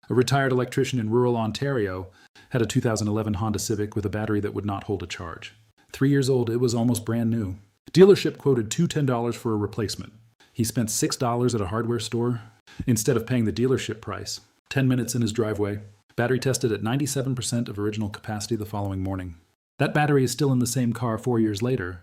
A retired electrician in rural Ontario had a 2011 Honda Civic with a battery that would not hold a charge. 3 years old, it was almost brand new. Dealership quoted $210 for a replacement. He spent $6 at a hardware store instead of paying the dealership price. 10 minutes in his driveway. Battery tested at 97% of original capacity the following morning. That battery is still in the same car 4 years later,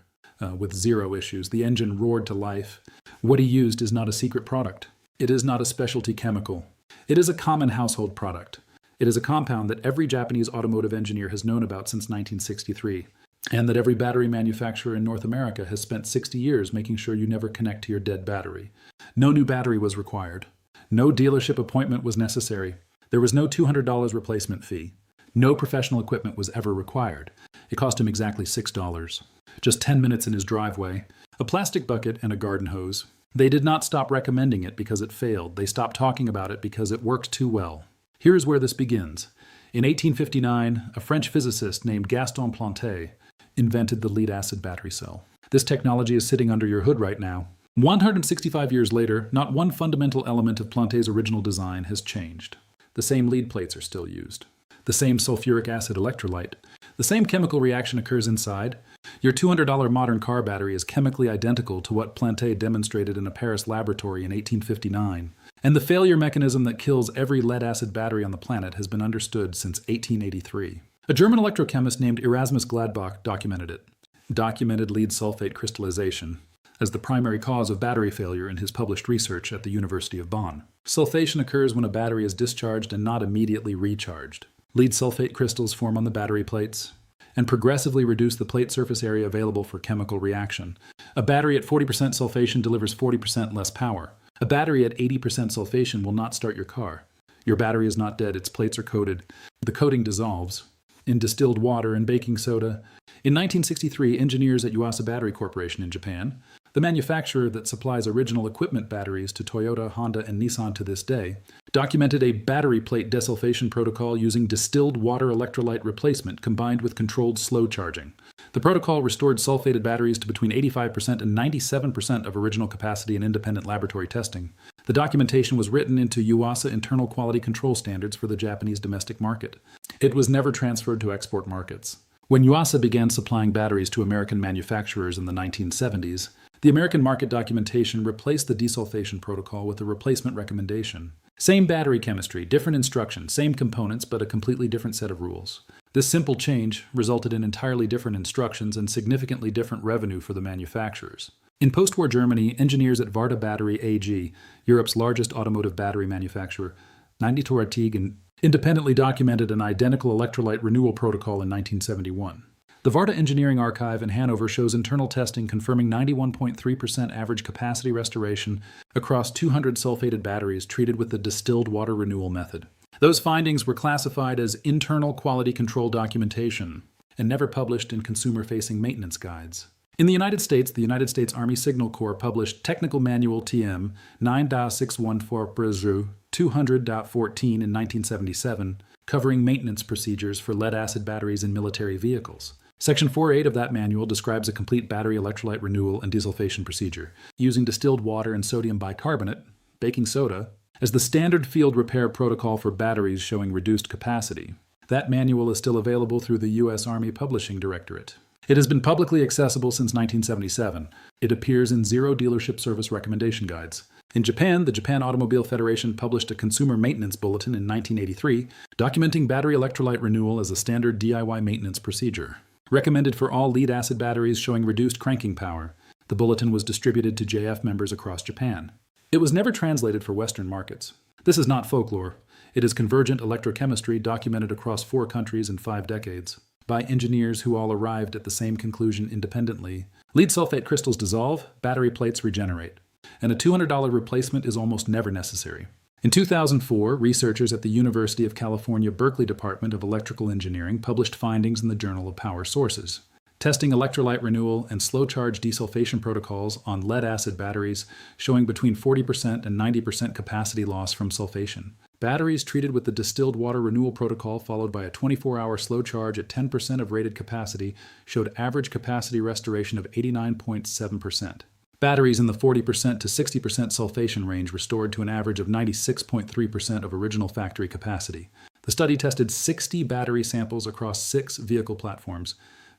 with zero issues. The engine roared to life. What he used is not a secret product. It is not a specialty chemical. It is a common household product. It is a compound that every Japanese automotive engineer has known about since 1963, and that every battery manufacturer in North America has spent 60 years making sure you never connect to your dead battery. No new battery was required. No dealership appointment was necessary. There was no $200 replacement fee. No professional equipment was ever required. It cost him exactly $6. Just 10 minutes in his driveway, a plastic bucket and a garden hose. They did not stop recommending it because it failed. They stopped talking about it because it worked too well. Here is where this begins. In 1859, a French physicist named Gaston Planté invented the lead-acid battery cell. This technology is sitting under your hood right now. 165 years later, not one fundamental element of Planté's original design has changed. The same lead plates are still used. The same sulfuric acid electrolyte. The same chemical reaction occurs inside. Your $200 modern car battery is chemically identical to what Planté demonstrated in a Paris laboratory in 1859. And the failure mechanism that kills every lead-acid battery on the planet has been understood since 1883. A German electrochemist named Erasmus Gladbach documented it. Documented lead sulfate crystallization as the primary cause of battery failure in his published research at the University of Bonn. Sulfation occurs when a battery is discharged and not immediately recharged. Lead sulfate crystals form on the battery plates and progressively reduce the plate surface area available for chemical reaction. A battery at 40% sulfation delivers 40% less power. A battery at 80% sulfation will not start your car. Your battery is not dead, its plates are coated. The coating dissolves in distilled water and baking soda. In 1963, engineers at Yuasa Battery Corporation in Japan, the manufacturer that supplies original equipment batteries to Toyota, Honda, and Nissan to this day, documented a battery plate desulfation protocol using distilled water electrolyte replacement combined with controlled slow charging. The protocol restored sulfated batteries to between 85% and 97% of original capacity in independent laboratory testing. The documentation was written into Yuasa internal quality control standards for the Japanese domestic market. It was never transferred to export markets. When Yuasa began supplying batteries to American manufacturers in the 1970s, the American market documentation replaced the desulfation protocol with a replacement recommendation. Same battery chemistry, different instructions, same components, but a completely different set of rules. This simple change resulted in entirely different instructions and significantly different revenue for the manufacturers. In post-war Germany, engineers at Varta Battery AG, Europe's largest automotive battery manufacturer, 92 Artigen, independently documented an identical electrolyte renewal protocol in 1971. The Varta Engineering Archive in Hanover shows internal testing confirming 91.3% average capacity restoration across 200 sulfated batteries treated with the distilled water renewal method. Those findings were classified as internal quality control documentation and never published in consumer-facing maintenance guides. In the United States Army Signal Corps published Technical Manual TM 9.614 200.14 in 1977, covering maintenance procedures for lead-acid batteries in military vehicles. Section 4.8 of that manual describes a complete battery electrolyte renewal and desulfation procedure, using distilled water and sodium bicarbonate, baking soda, as the standard field repair protocol for batteries showing reduced capacity. That manual is still available through the U.S. Army Publishing Directorate. It has been publicly accessible since 1977. It appears in 0 dealership service recommendation guides. In Japan, the Japan Automobile Federation published a consumer maintenance bulletin in 1983, documenting battery electrolyte renewal as a standard DIY maintenance procedure. Recommended for all lead-acid batteries showing reduced cranking power. The bulletin was distributed to JF members across Japan. It was never translated for Western markets. This is not folklore. It is convergent electrochemistry documented across 4 countries in 5 decades, by engineers who all arrived at the same conclusion independently. Lead sulfate crystals dissolve, battery plates regenerate, and a $200 replacement is almost never necessary. In 2004, researchers at the University of California, Berkeley Department of Electrical Engineering published findings in the Journal of Power Sources, testing electrolyte renewal and slow charge desulfation protocols on lead-acid batteries showing between 40% and 90% capacity loss from sulfation. Batteries treated with the distilled water renewal protocol followed by a 24-hour slow charge at 10% of rated capacity showed average capacity restoration of 89.7%. Batteries in the 40% to 60% sulfation range restored to an average of 96.3% of original factory capacity. The study tested 60 battery samples across 6 vehicle platforms.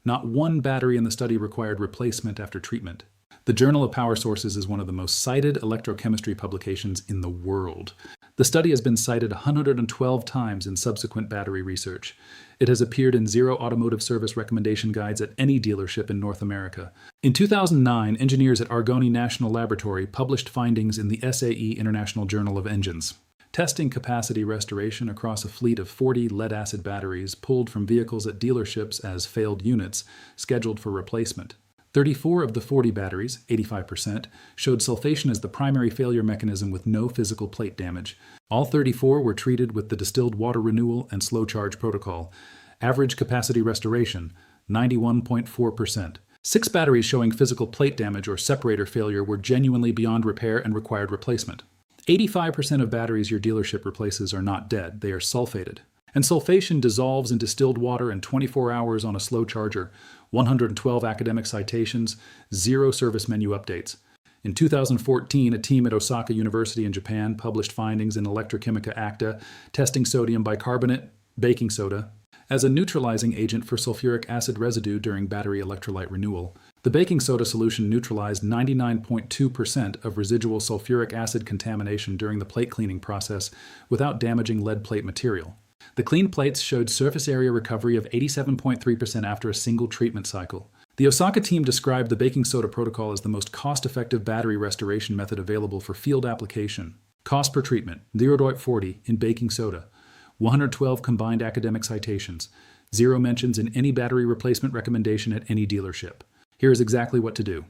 Not one battery in the study required replacement after treatment. The Journal of Power Sources is one of the most cited electrochemistry publications in the world. The study has been cited 112 times in subsequent battery research. It has appeared in 0 automotive service recommendation guides at any dealership in North America. In 2009, engineers at Argonne National Laboratory published findings in the SAE International Journal of Engines. Testing capacity restoration across a fleet of 40 lead-acid batteries pulled from vehicles at dealerships as failed units, scheduled for replacement. 34 of the 40 batteries, 85%, showed sulfation as the primary failure mechanism with no physical plate damage. All 34 were treated with the distilled water renewal and slow charge protocol. Average capacity restoration, 91.4%. 6 batteries showing physical plate damage or separator failure were genuinely beyond repair and required replacement. 85% of batteries your dealership replaces are not dead, they are sulfated. And sulfation dissolves in distilled water in 24 hours on a slow charger, 112 academic citations, 0 service menu updates. In 2014, a team at Osaka University in Japan published findings in Electrochimica Acta testing sodium bicarbonate, baking soda, as a neutralizing agent for sulfuric acid residue during battery electrolyte renewal. The baking soda solution neutralized 99.2% of residual sulfuric acid contamination during the plate cleaning process without damaging lead plate material. The clean plates showed surface area recovery of 87.3% after a single treatment cycle. The Osaka team described the baking soda protocol as the most cost-effective battery restoration method available for field application. Cost per treatment, $0.40 in baking soda. 112 combined academic citations. 0 mentions in any battery replacement recommendation at any dealership. Here is exactly what to do.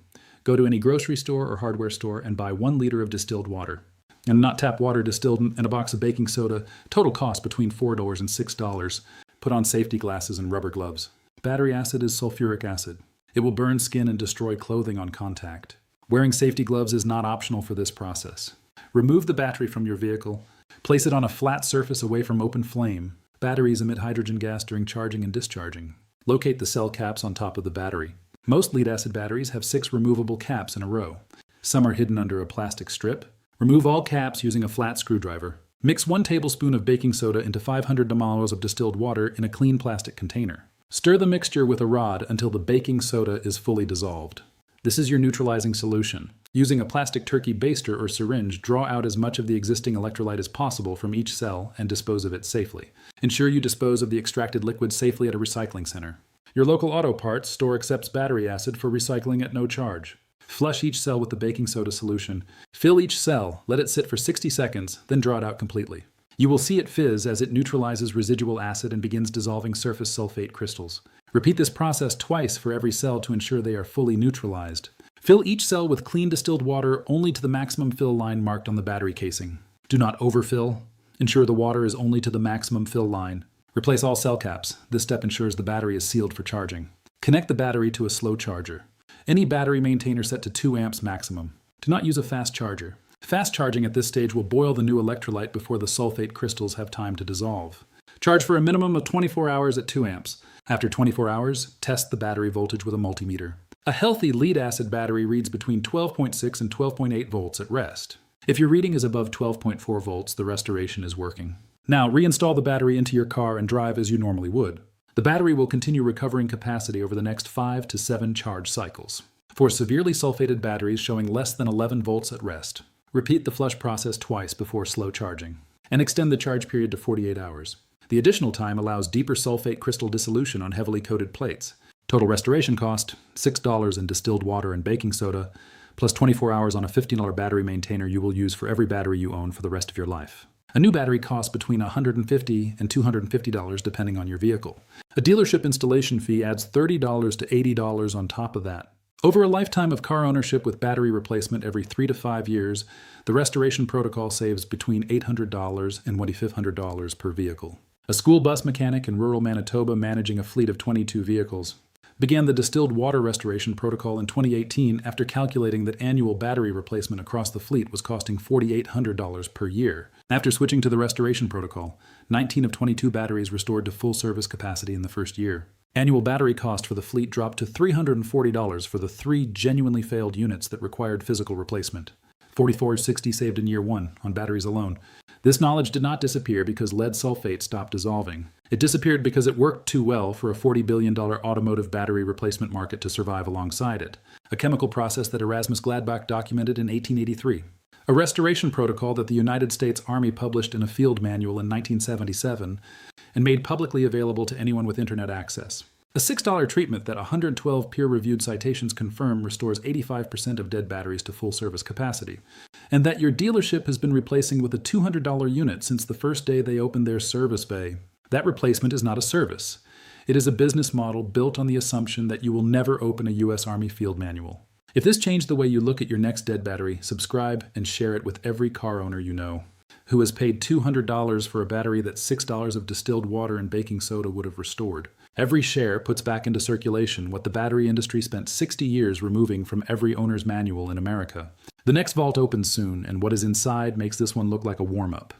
Go to any grocery store or hardware store and buy 1 liter of distilled water. And not tap water distilled in a box of baking soda, total cost between $4 and $6. Put on safety glasses and rubber gloves. Battery acid is sulfuric acid. It will burn skin and destroy clothing on contact. Wearing safety gloves is not optional for this process. Remove the battery from your vehicle. Place it on a flat surface away from open flame. Batteries emit hydrogen gas during charging and discharging. Locate the cell caps on top of the battery. Most lead-acid batteries have 6 removable caps in a row. Some are hidden under a plastic strip. Remove all caps using a flat screwdriver. Mix 1 tablespoon of baking soda into 500 milliliters of distilled water in a clean plastic container. Stir the mixture with a rod until the baking soda is fully dissolved. This is your neutralizing solution. Using a plastic turkey baster or syringe, draw out as much of the existing electrolyte as possible from each cell and dispose of it safely. Ensure you dispose of the extracted liquid safely at a recycling center. Your local auto parts store accepts battery acid for recycling at no charge. Flush each cell with the baking soda solution. Fill each cell, let it sit for 60 seconds, then draw it out completely. You will see it fizz as it neutralizes residual acid and begins dissolving surface sulfate crystals. Repeat this process twice for every cell to ensure they are fully neutralized. Fill each cell with clean distilled water only to the maximum fill line marked on the battery casing. Do not overfill. Ensure the water is only to the maximum fill line. Replace all cell caps. This step ensures the battery is sealed for charging. Connect the battery to a slow charger. Any battery maintainer set to 2 amps maximum. Do not use a fast charger. Fast charging at this stage will boil the new electrolyte before the sulfate crystals have time to dissolve. Charge for a minimum of 24 hours at 2 amps. After 24 hours, test the battery voltage with a multimeter. A healthy lead-acid battery reads between 12.6 and 12.8 volts at rest. If your reading is above 12.4 volts, the restoration is working. Now, reinstall the battery into your car and drive as you normally would. The battery will continue recovering capacity over the next 5 to 7 charge cycles. For severely sulfated batteries showing less than 11 volts at rest, repeat the flush process twice before slow charging, and extend the charge period to 48 hours. The additional time allows deeper sulfate crystal dissolution on heavily coated plates. Total restoration cost, $6 in distilled water and baking soda, plus 24 hours on a $15 battery maintainer you will use for every battery you own for the rest of your life. A new battery costs between $150 and $250 depending on your vehicle. A dealership installation fee adds $30 to $80 on top of that. Over a lifetime of car ownership with battery replacement every 3 to 5 years, the restoration protocol saves between $800 and $2,500 per vehicle. A school bus mechanic in rural Manitoba managing a fleet of 22 vehicles. began the distilled water restoration protocol in 2018 after calculating that annual battery replacement across the fleet was costing $4,800 per year. After switching to the restoration protocol, 19 of 22 batteries restored to full service capacity in the first year. Annual battery cost for the fleet dropped to $340 for the 3 genuinely failed units that required physical replacement. $44.60 saved in year 1 on batteries alone. This knowledge did not disappear because lead sulfate stopped dissolving. It disappeared because it worked too well for a $40 billion automotive battery replacement market to survive alongside it, a chemical process that Erasmus Gladbach documented in 1883. A restoration protocol that the United States Army published in a field manual in 1977 and made publicly available to anyone with internet access. A $6 treatment that 112 peer-reviewed citations confirm restores 85% of dead batteries to full service capacity, and that your dealership has been replacing with a $200 unit since the first day they opened their service bay. That replacement is not a service. It is a business model built on the assumption that you will never open a U.S. Army field manual. If this changed the way you look at your next dead battery, subscribe and share it with every car owner you know who has paid $200 for a battery that $6 of distilled water and baking soda would have restored. Every share puts back into circulation what the battery industry spent 60 years removing from every owner's manual in America. The next vault opens soon, and what is inside makes this one look like a warm-up.